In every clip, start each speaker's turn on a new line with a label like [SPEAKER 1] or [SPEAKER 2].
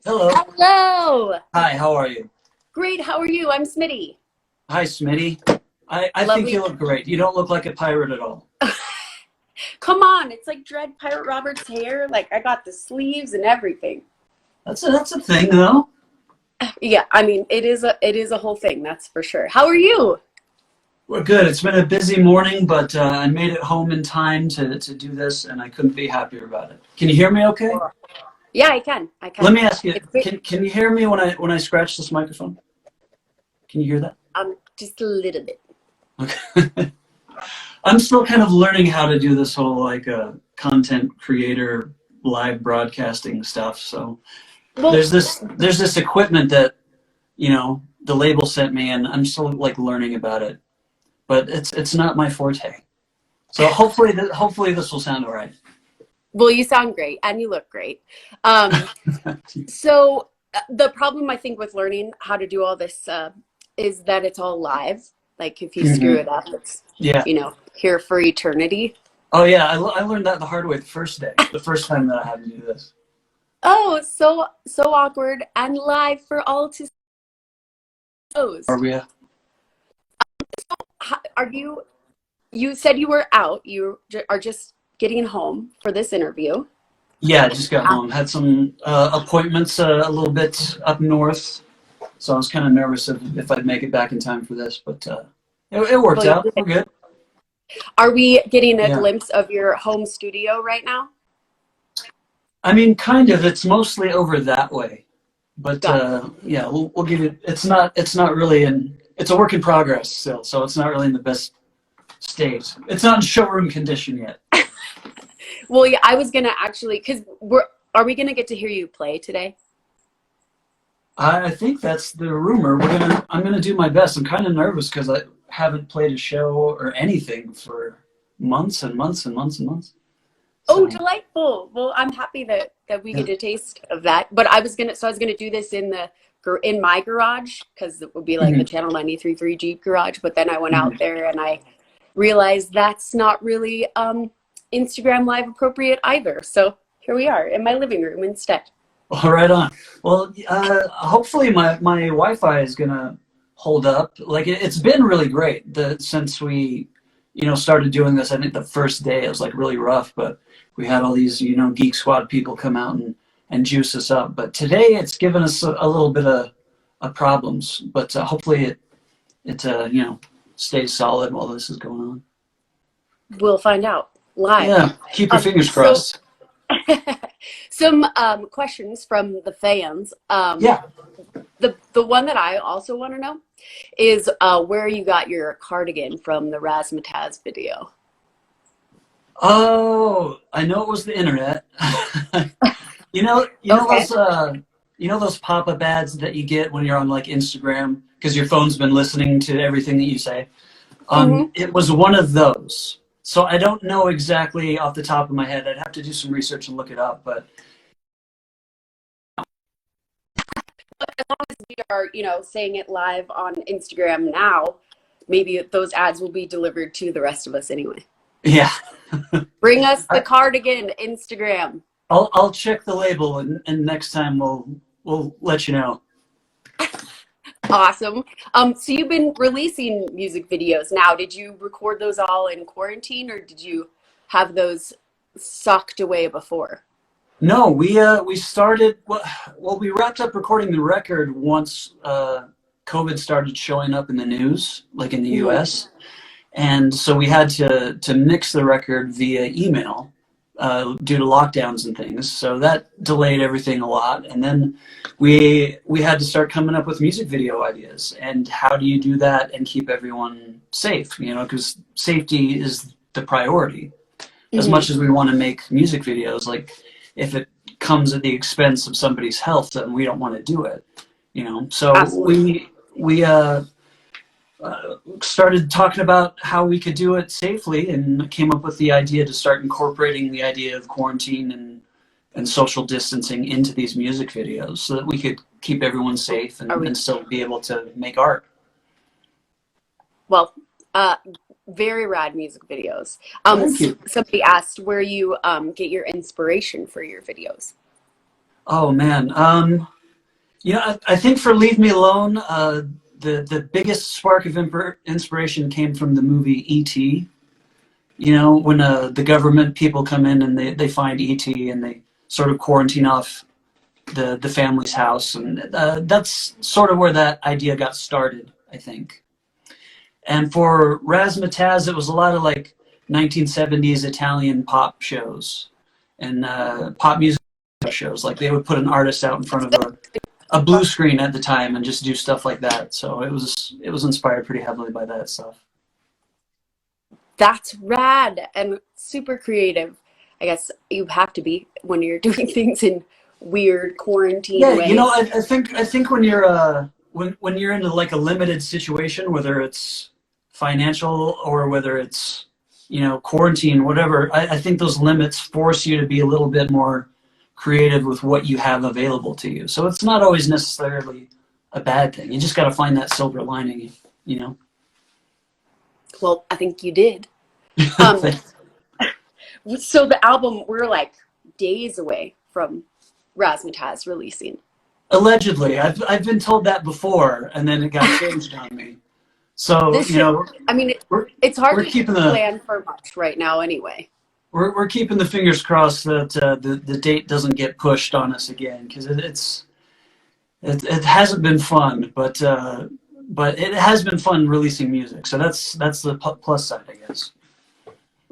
[SPEAKER 1] Hello.
[SPEAKER 2] Hello.
[SPEAKER 1] Hi, how are you?
[SPEAKER 2] Great. How are you? I'm Smitty.
[SPEAKER 1] Hi, Smitty. I think
[SPEAKER 2] Lovely.
[SPEAKER 1] you look great. You don't look like a pirate at all.
[SPEAKER 2] Come on. It's like Dread Pirate Robert's hair. Like I got the sleeves and everything.
[SPEAKER 1] That's a thing, though.
[SPEAKER 2] Yeah, I mean, it is a whole thing, that's for sure. How are you?
[SPEAKER 1] We're good. It's been a busy morning, but I made it home in time to do this, and I couldn't be happier about it. Can you hear me okay?
[SPEAKER 2] Yeah, I can. I
[SPEAKER 1] Let
[SPEAKER 2] can.
[SPEAKER 1] me ask you,
[SPEAKER 2] It's great.
[SPEAKER 1] can you hear me when I scratch this microphone? Can you hear that?
[SPEAKER 2] Just a little bit.
[SPEAKER 1] Okay. I'm still kind of learning how to do this whole like content creator live broadcasting stuff. So
[SPEAKER 2] Well,
[SPEAKER 1] there's this equipment that the label sent me, and I'm still like learning about it, but it's not my forte. So hopefully this will sound all right.
[SPEAKER 2] well, you sound great and you look great. Um, so the problem I think with learning how to do all this is that it's all live. Like if you screw
[SPEAKER 1] Hmm.
[SPEAKER 2] it up, it's
[SPEAKER 1] Yeah.
[SPEAKER 2] here for eternity.
[SPEAKER 1] Oh yeah, I learned that the hard way the first time that I had to do this.
[SPEAKER 2] Oh, so awkward and live for all to
[SPEAKER 1] Are
[SPEAKER 2] see.
[SPEAKER 1] we?
[SPEAKER 2] Are you? You said you were out. You are just getting home for this interview.
[SPEAKER 1] Yeah, I just got home. Had some appointments a little bit up north, so I was kind of nervous if I'd make it back in time for this, but it worked
[SPEAKER 2] Well, you
[SPEAKER 1] out.
[SPEAKER 2] did.
[SPEAKER 1] We're good.
[SPEAKER 2] Are we getting a
[SPEAKER 1] Yeah.
[SPEAKER 2] glimpse of your home studio right now?
[SPEAKER 1] I mean, kind of. It's mostly over that way, but
[SPEAKER 2] Got it.
[SPEAKER 1] yeah, we'll give it. It's not really in. It's a work in progress still, so it's not really in the best state. It's not in showroom condition yet.
[SPEAKER 2] Well, yeah, I was gonna actually, because we're. Are we gonna get to hear you play today?
[SPEAKER 1] I think that's the rumor. I'm gonna do my best. I'm kind of nervous because I haven't played a show or anything for months and months and months and months.
[SPEAKER 2] Oh,
[SPEAKER 1] So
[SPEAKER 2] delightful. Well, I'm happy that we
[SPEAKER 1] yeah.
[SPEAKER 2] get a taste of that. But I was gonna do this in my garage because it would be like the
[SPEAKER 1] Mhm.
[SPEAKER 2] Channel 93.3 Jeep garage. But then I went out
[SPEAKER 1] Mhm.
[SPEAKER 2] there and I realized that's not really Instagram Live appropriate either. So here we are in my living room instead.
[SPEAKER 1] All right on. Well, hopefully my Wi-Fi is gonna hold up. Like it's been really great since we started doing this. I think the first day it was like really rough, but we had all these Geek Squad people come out and juice us up. But today it's given us a little bit of problems. But hopefully it stays solid while this is going on.
[SPEAKER 2] We'll find out live.
[SPEAKER 1] Yeah, keep your fingers
[SPEAKER 2] So
[SPEAKER 1] crossed.
[SPEAKER 2] some questions from the fans.
[SPEAKER 1] Yeah.
[SPEAKER 2] The one that I also want to know is where you got your cardigan from the Razzmatazz video.
[SPEAKER 1] Oh, I know it was the internet. You know
[SPEAKER 2] Okay.
[SPEAKER 1] those pop-up ads that you get when you're on like Instagram because your phone's been listening to everything that you say.
[SPEAKER 2] Hmm.
[SPEAKER 1] It was one of those. So I don't know exactly off the top of my head. I'd have to do some research and look it up, but
[SPEAKER 2] As long as we are, saying it live on Instagram now, maybe those ads will be delivered to the rest of us anyway.
[SPEAKER 1] yeah.
[SPEAKER 2] Bring us the
[SPEAKER 1] I,
[SPEAKER 2] cardigan, Instagram.
[SPEAKER 1] I'll check the label and next time we'll let you know.
[SPEAKER 2] Awesome. So you've been releasing music videos now. Did you record those all in quarantine or did you have those socked away before?
[SPEAKER 1] No, we started we wrapped up recording the record once COVID started showing up in the news, like in the
[SPEAKER 2] Mhm.
[SPEAKER 1] US. And so we had to mix the record via email due to lockdowns and things. So that delayed everything a lot. And then we had to start coming up with music video ideas. And how do you do that and keep everyone safe? Because safety is the priority. As much
[SPEAKER 2] Mhm.
[SPEAKER 1] as we want to make music videos, like if it comes at the expense of somebody's health, then we don't want to do it. So
[SPEAKER 2] Absolutely.
[SPEAKER 1] we started talking about how we could do it safely and came up with the idea to start incorporating the idea of quarantine and social distancing into these music videos so that we could keep everyone safe
[SPEAKER 2] Are
[SPEAKER 1] and
[SPEAKER 2] we?
[SPEAKER 1] still be able to make art.
[SPEAKER 2] Well, uh, very rad music videos.
[SPEAKER 1] Thank you.
[SPEAKER 2] Somebody asked where you get your inspiration for your videos.
[SPEAKER 1] Oh man. I think for Leave Me Alone, the biggest spark of inspiration came from the movie E.T. When the government people come in and they find E.T. and they sort of quarantine off the family's house, and that's sort of where that idea got started, I think. And for Razzmatazz, it was a lot of like 1970s Italian pop shows and pop music shows. Like they would put an artist out in front of a blue screen at the time and just do stuff like that. So it was inspired pretty heavily by that stuff.
[SPEAKER 2] That's rad and super creative. I guess you have to be when you're doing things in weird quarantine
[SPEAKER 1] Yeah,
[SPEAKER 2] ways.
[SPEAKER 1] I think when you're when you're in like a limited situation, whether it's financial or whether it's quarantine, whatever, I think those limits force you to be a little bit more creative with what you have available to you. So it's not always necessarily a bad thing. You just got to find that silver lining, you know.
[SPEAKER 2] Well, I think you did. Um, so the album, we're like days away from Razzmatazz releasing.
[SPEAKER 1] Allegedly, I've been told that before, and then it got changed on me. So
[SPEAKER 2] This should, I mean,
[SPEAKER 1] we're
[SPEAKER 2] it's hard
[SPEAKER 1] we're
[SPEAKER 2] to
[SPEAKER 1] keeping the
[SPEAKER 2] plan for much right now anyway.
[SPEAKER 1] we're keeping the fingers crossed that the date doesn't get pushed on us again, because it hasn't been fun, but it has been fun releasing music. So that's the plus side, I guess.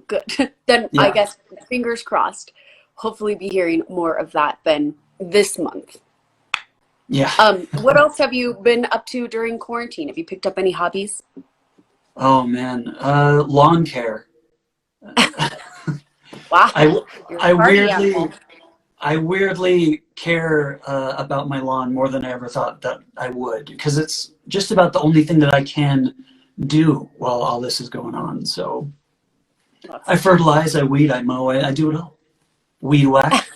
[SPEAKER 2] Good. Then I
[SPEAKER 1] Yeah,
[SPEAKER 2] guess fingers crossed. Hopefully be hearing more of that than this month.
[SPEAKER 1] yeah.
[SPEAKER 2] What else have you been up to during quarantine? Have you picked up any hobbies?
[SPEAKER 1] Oh man, lawn care.
[SPEAKER 2] Wow,
[SPEAKER 1] I
[SPEAKER 2] you're a
[SPEAKER 1] I
[SPEAKER 2] party
[SPEAKER 1] weirdly
[SPEAKER 2] animal.
[SPEAKER 1] I weirdly care about my lawn more than I ever thought that I would, because it's just about the only thing that I can do while all this is going on. So I
[SPEAKER 2] That's-
[SPEAKER 1] fertilize, I weed, I mow, I do it all. Weed whack.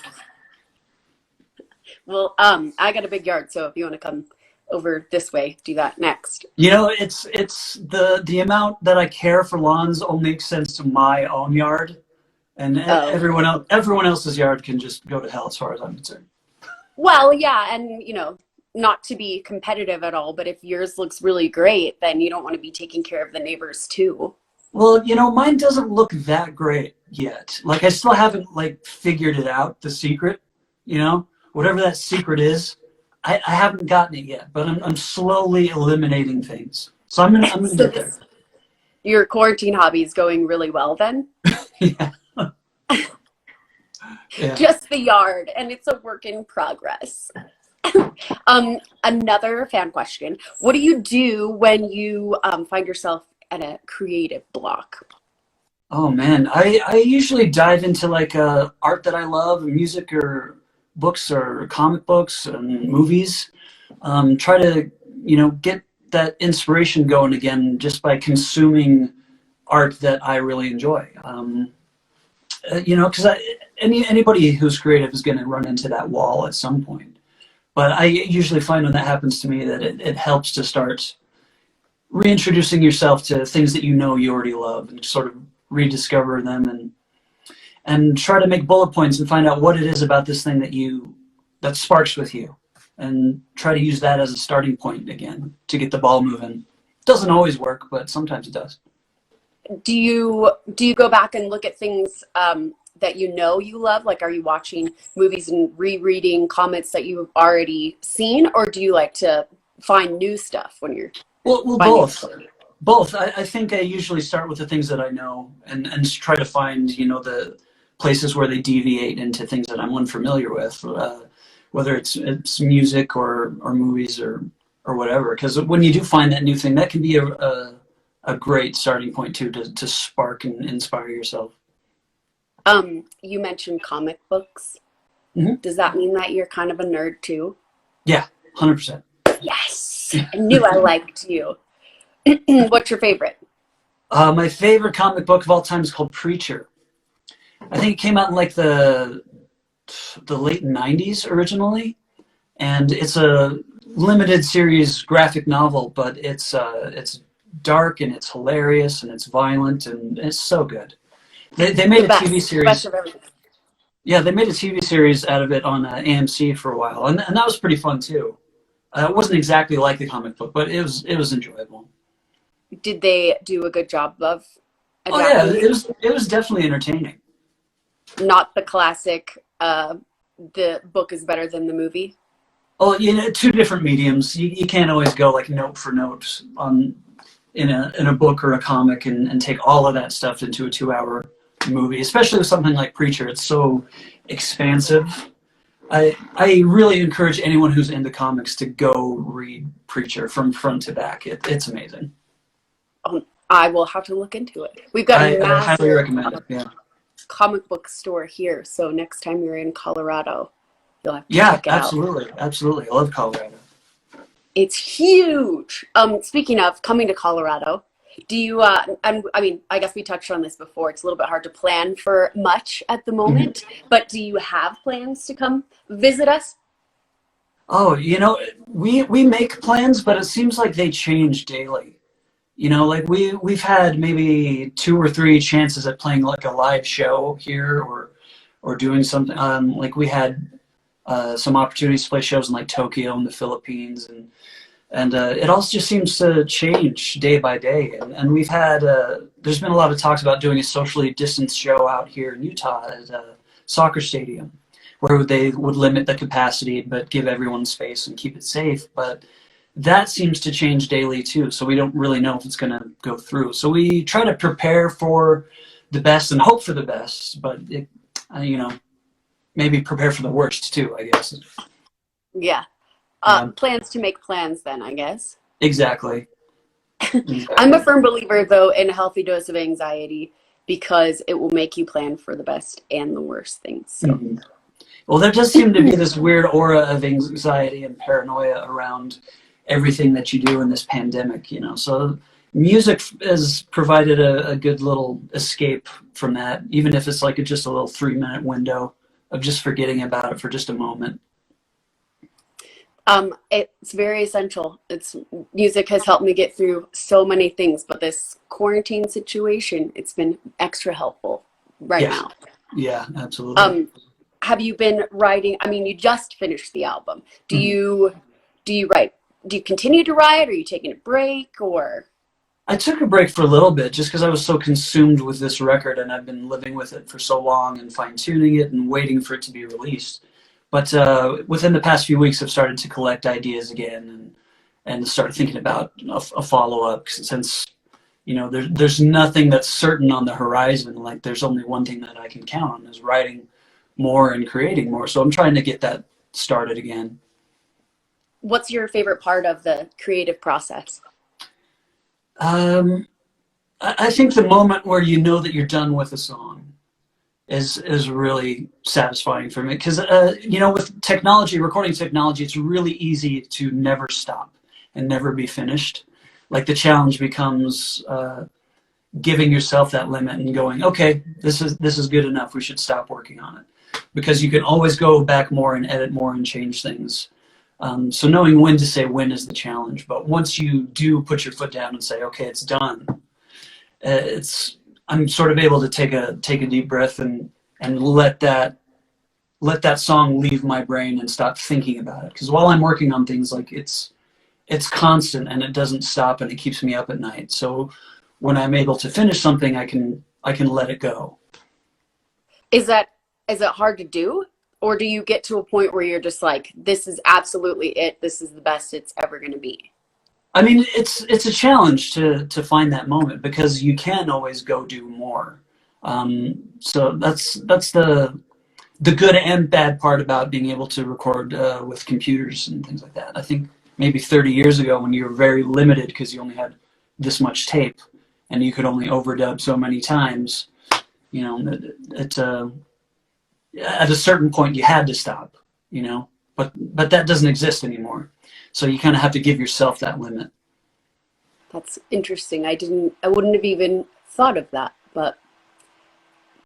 [SPEAKER 2] Well, I got a big yard, so if you want to come over this way, do that next.
[SPEAKER 1] It's the amount that I care for lawns only makes sense to my own yard, and
[SPEAKER 2] Oh,
[SPEAKER 1] everyone else's yard can just go to hell as far as I'm concerned.
[SPEAKER 2] well, yeah, and not to be competitive at all, but if yours looks really great, then you don't want to be taking care of the neighbors too.
[SPEAKER 1] Well, mine doesn't look that great yet. Like I still haven't like figured it out, the secret, whatever that secret is. I haven't gotten it yet, but I'm slowly eliminating things. So I'm gonna
[SPEAKER 2] So
[SPEAKER 1] get there.
[SPEAKER 2] this, your quarantine hobby is going really well then?
[SPEAKER 1] Yeah, yeah.
[SPEAKER 2] Just the yard, and it's a work in progress. Another fan question. What do you do when you find yourself at a creative block?
[SPEAKER 1] Oh man, I usually dive into like art that I love, music or books or comic books and movies. Try to get that inspiration going again just by consuming art that I really enjoy. Because anybody who's creative is going to run into that wall at some point. But I usually find when that happens to me that it helps to start reintroducing yourself to things that you already love, and sort of rediscover them, and try to make bullet points and find out what it is about this thing that sparks with you, and try to use that as a starting point again to get the ball moving. Doesn't always work, but sometimes it does.
[SPEAKER 2] Do you go back and look at things that you love? Like, are you watching movies and rereading comics that you've already seen, or do you like to find new stuff when you're
[SPEAKER 1] Well,
[SPEAKER 2] finding
[SPEAKER 1] both.
[SPEAKER 2] story?
[SPEAKER 1] Both. I think I usually start with the things that I know, and try to find, the places where they deviate into things that I'm unfamiliar with, whether it's music or movies or whatever. Because when you do find that new thing, that can be a great starting point too, to spark and inspire yourself.
[SPEAKER 2] You mentioned comic books.
[SPEAKER 1] Hmm.
[SPEAKER 2] Does that mean that you're kind of a nerd too?
[SPEAKER 1] Yeah, 100%.
[SPEAKER 2] Yes, I knew I liked you. What's your favorite?
[SPEAKER 1] My favorite comic book of all time is called Preacher. I think it came out in like the late '90s originally, and it's a limited series graphic novel, but it's dark and it's hilarious and it's violent and it's so good. They made
[SPEAKER 2] The
[SPEAKER 1] a TV
[SPEAKER 2] best
[SPEAKER 1] series.
[SPEAKER 2] of everything.
[SPEAKER 1] Yeah, they made a TV series out of it on AMC for a while, and that was pretty fun too. It wasn't exactly like the comic book, but it was enjoyable.
[SPEAKER 2] Did they do a good job of
[SPEAKER 1] Oh yeah,
[SPEAKER 2] adapting
[SPEAKER 1] it was definitely entertaining.
[SPEAKER 2] not the classic the book is better than the movie?
[SPEAKER 1] Oh, two different mediums. You can't always go like note for note on in a book or a comic and take all of that stuff into a 2 hour movie, especially with something like Preacher. It's so expansive. I really encourage anyone who's into comics to go read Preacher from front to back. It's amazing.
[SPEAKER 2] I will have to look into it. We've got a
[SPEAKER 1] I highly
[SPEAKER 2] massive
[SPEAKER 1] recommend it. Yeah.
[SPEAKER 2] comic book store here, so next time you're in Colorado, you'll have to
[SPEAKER 1] Yeah,
[SPEAKER 2] check it out.
[SPEAKER 1] absolutely. Absolutely. I love Colorado.
[SPEAKER 2] It's huge. Speaking of coming to Colorado, do you and I mean, I guess we touched on this before. It's a little bit hard to plan for much at the
[SPEAKER 1] Mhm.
[SPEAKER 2] moment, but do you have plans to come visit us?
[SPEAKER 1] Oh, we make plans, but it seems like they change daily. Like we've had maybe two or three chances at playing like a live show here or doing something. Like we had some opportunities to play shows in like Tokyo and the Philippines, and it also just seems to change day by day. And we've had there's been a lot of talks about doing a socially distanced show out here in Utah at a soccer stadium, where they would limit the capacity but give everyone space and keep it safe. But that seems to change daily too, so we don't really know if it's going to go through. So we try to prepare for the best and hope for the best, but maybe prepare for the worst too, I guess.
[SPEAKER 2] Yeah.
[SPEAKER 1] Yeah,
[SPEAKER 2] Plans to make plans then, I guess.
[SPEAKER 1] exactly.
[SPEAKER 2] I'm a
[SPEAKER 1] Exactly.
[SPEAKER 2] firm believer, though, in a healthy dose of anxiety because it will make you plan for the best and the worst things. So,
[SPEAKER 1] Mhm. Well, there does seem to be this weird aura of anxiety and paranoia around everything that you do in this pandemic, So music has provided a good little escape from that, even if it's like just a little 3 minute window of just forgetting about it for just a moment.
[SPEAKER 2] it's very essential. It's music has helped me get through so many things, but this quarantine situation, it's been extra helpful right
[SPEAKER 1] Yeah,
[SPEAKER 2] now.
[SPEAKER 1] yeah, absolutely.
[SPEAKER 2] Um, have you been writing? I mean, you just finished the album. Do
[SPEAKER 1] Mhm.
[SPEAKER 2] you do you write? Do you continue to write? Are you taking a break or?
[SPEAKER 1] I took a break for a little bit just because I was so consumed with this record and I've been living with it for so long and fine tuning it and waiting for it to be released. But within the past few weeks, I've started to collect ideas again and start thinking about a follow up since there's nothing that's certain on the horizon. Like there's only one thing that I can count on is writing more and creating more. So I'm trying to get that started again.
[SPEAKER 2] What's your favorite part of the creative process?
[SPEAKER 1] Um, I think the moment where you know that you're done with a song is really satisfying for me because with technology, recording technology, it's really easy to never stop and never be finished. Like the challenge becomes giving yourself that limit and going, okay, this is good enough. We should stop working on it because you can always go back more and edit more and change things. So knowing when to say when is the challenge. But once you do put your foot down and say, okay, it's done, it's I'm sort of able to take a deep breath and let that song leave my brain and stop thinking about it. Because while I'm working on things, like it's constant and it doesn't stop and it keeps me up at night. So when I'm able to finish something, I can let it go.
[SPEAKER 2] Is that is it hard to do? Or do you get to a point where you're just like, this is absolutely it, this is the best it's ever going to be?
[SPEAKER 1] I mean, it's a challenge to find that moment because you can always go do more. So that's the good and bad part about being able to record with computers and things like that. I think maybe 30 years ago when you were very limited because you only had this much tape and you could only overdub so many times, at a certain point you had to stop, but that doesn't exist anymore. So you kind of have to give yourself that limit.
[SPEAKER 2] That's interesting. I wouldn't have even thought of that, but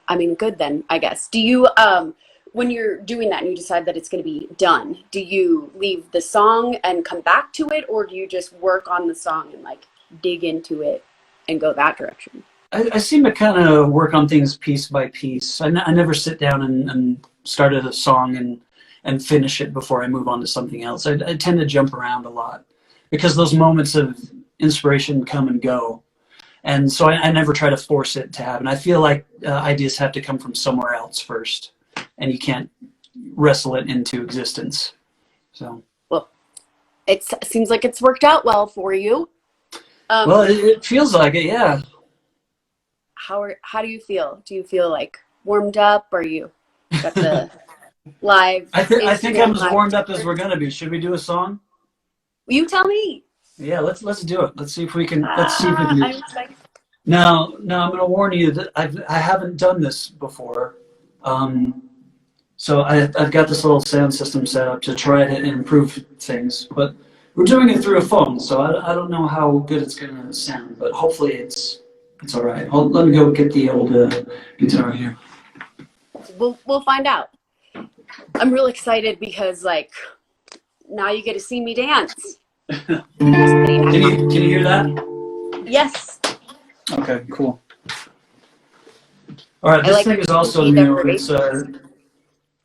[SPEAKER 2] I mean, good then, I guess. Do you, when you're doing that and you decide that it's going to be done, do you leave the song and come back to it, or do you just work on the song and like dig into it and go that direction?
[SPEAKER 1] I seem to kind of work on things piece by piece. I never sit down and start a song and finish it before I move on to something else. I tend to jump around a lot because those moments of inspiration come and go. And so I never try to force it to happen. I feel like ideas have to come from somewhere else first, and you can't wrestle it into existence. So,
[SPEAKER 2] Well, it seems like it's worked out well for you.
[SPEAKER 1] well, it feels like it, yeah.
[SPEAKER 2] How do you feel? Do you feel like warmed up, or you got the live
[SPEAKER 1] I think I'm
[SPEAKER 2] Instagram
[SPEAKER 1] as
[SPEAKER 2] live?
[SPEAKER 1] warmed up as we're gonna be. Should we do a song?
[SPEAKER 2] You tell me.
[SPEAKER 1] Yeah, let's do it. Let's see if we can. Let's see if we can.
[SPEAKER 2] I'm excited.
[SPEAKER 1] Now, I'm going to warn you that I haven't done this before. So I've got this little sound system set up to try to improve things, but we're doing it through a phone, so I don't know how good it's going to sound, but hopefully it's all right. Let me go get the old guitar here.
[SPEAKER 2] We'll find out. I'm real excited because like now you get to see me dance.
[SPEAKER 1] Can you hear that?
[SPEAKER 2] Yes.
[SPEAKER 1] Okay, cool. All right,
[SPEAKER 2] I
[SPEAKER 1] this
[SPEAKER 2] like
[SPEAKER 1] thing is
[SPEAKER 2] to
[SPEAKER 1] also
[SPEAKER 2] see
[SPEAKER 1] new.
[SPEAKER 2] them
[SPEAKER 1] It's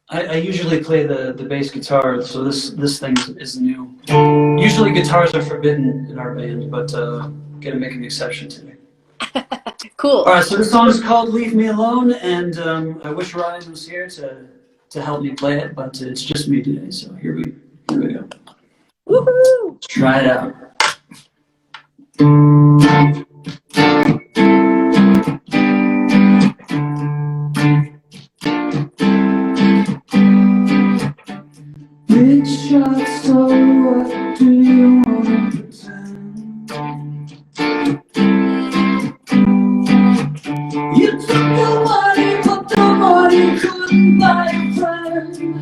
[SPEAKER 1] I usually play the bass guitar, so this thing is new. Usually guitars are forbidden in our band, but gonna make an exception today.
[SPEAKER 2] Cool.
[SPEAKER 1] All right, so the song is called "Leave Me Alone," and I wish Ryan was here to help me play it, but it's just me today. So here we go.
[SPEAKER 2] Woohoo!
[SPEAKER 1] Let's try it out. Big shot, so what do you want to pretend? You took the money, but the money couldn't buy a friend.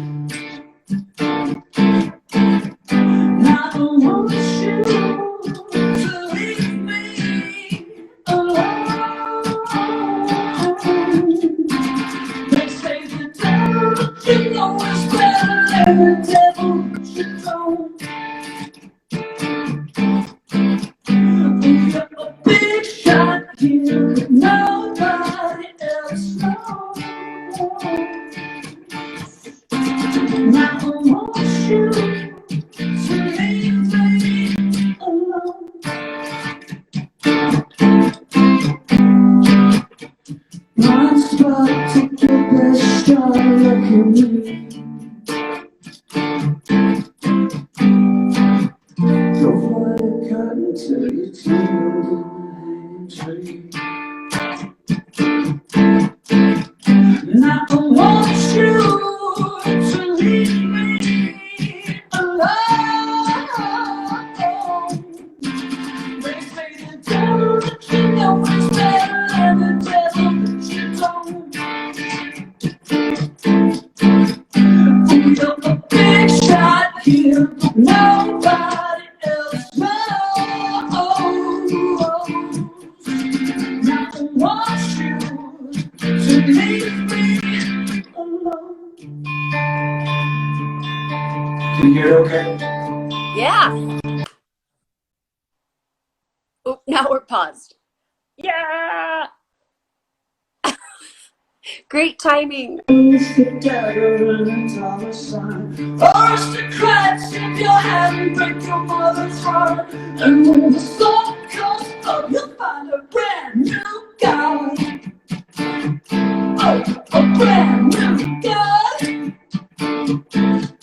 [SPEAKER 1] Now I want you to leave me alone. They say the devil, but you know it's better than the devil, but you don't. You're a big shot here, but nobody else knows. Now I want you to leave me alone. My spot, take the best shot, look at me. Go find a cotton till you tangled in the hanging tree. Now I want you to leave me alone. They say the devil that you know is better than the devil that you don't. You're a big shot here, but nobody else knows. Now I want you to leave me alone. Can you hear it okay?
[SPEAKER 2] Yeah. Oh, now we're paused. Yeah. Great timing.
[SPEAKER 1] It's the dagger and a dollar sign. Aristocrats, if you're having break your mother's heart. And when the sun comes up, you'll find a brand new guy. Oh, a brand new guy.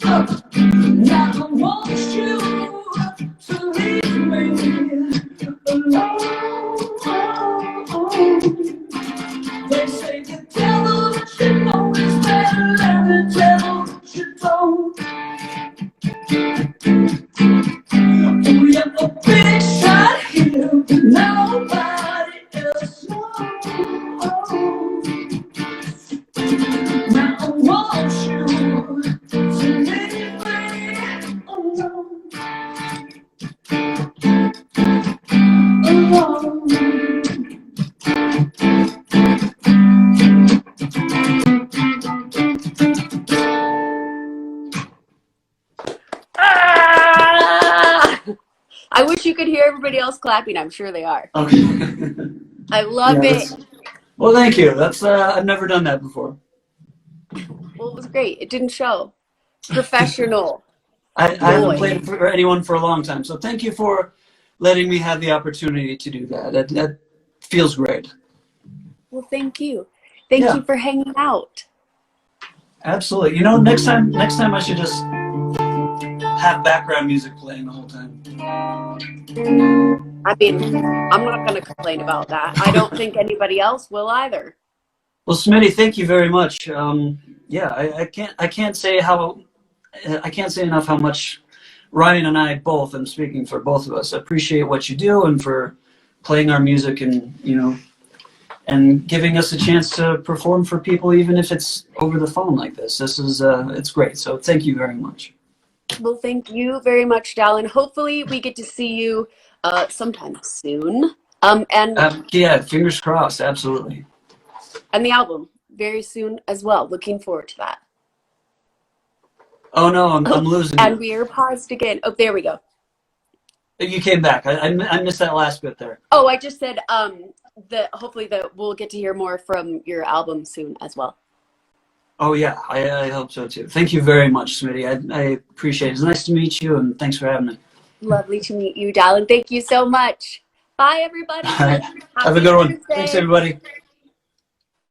[SPEAKER 1] Oh, now I want you to leave me alone. They say the devil that you know is better than the devil that you don't. We have a big shot here, but nobody else knows. Now I want you to leave me alone. Alone.
[SPEAKER 2] Ah! I wish you could hear everybody else clapping. I'm sure they are.
[SPEAKER 1] Okay.
[SPEAKER 2] I love
[SPEAKER 1] Yeah,
[SPEAKER 2] it.
[SPEAKER 1] well, thank you. That's I've never done that before.
[SPEAKER 2] Well, it was great. It didn't show. Professional
[SPEAKER 1] I haven't
[SPEAKER 2] boy.
[SPEAKER 1] played for anyone for a long time, so thank you for letting me have the opportunity to do that. That feels great.
[SPEAKER 2] Well, thank you. Thank
[SPEAKER 1] Yeah,
[SPEAKER 2] you for hanging out.
[SPEAKER 1] absolutely. Next time I should just have background music playing the whole time.
[SPEAKER 2] I mean, I'm not going to complain about that. I don't think anybody else will either.
[SPEAKER 1] Well, Smitty, thank you very much. Yeah, I can't say enough how much Ryan and I both, I'm speaking for both of us, appreciate what you do and for playing our music and and giving us a chance to perform for people, even if it's over the phone like this. This is it's great. So thank you very much.
[SPEAKER 2] Well, thank you very much, Dallin. Hopefully, we get to see you sometime soon.
[SPEAKER 1] Yeah, fingers crossed. Absolutely.
[SPEAKER 2] And the album very soon as well. Looking forward to that.
[SPEAKER 1] Oh no, I'm
[SPEAKER 2] Oh,
[SPEAKER 1] losing
[SPEAKER 2] and
[SPEAKER 1] you.
[SPEAKER 2] we are paused again. Oh, there we go.
[SPEAKER 1] You came back. I missed that last bit there.
[SPEAKER 2] Oh, I just said hopefully that we'll get to hear more from your album soon as well.
[SPEAKER 1] Oh yeah, I hope so too. Thank you very much, Smitty. I appreciate it. It's nice to meet you, and thanks for having me.
[SPEAKER 2] Lovely to meet you, Dallin. Thank you so much. Bye, everybody.
[SPEAKER 1] All right, have a
[SPEAKER 2] Happy
[SPEAKER 1] good one. Thanks,
[SPEAKER 2] Thursday.
[SPEAKER 1] everybody.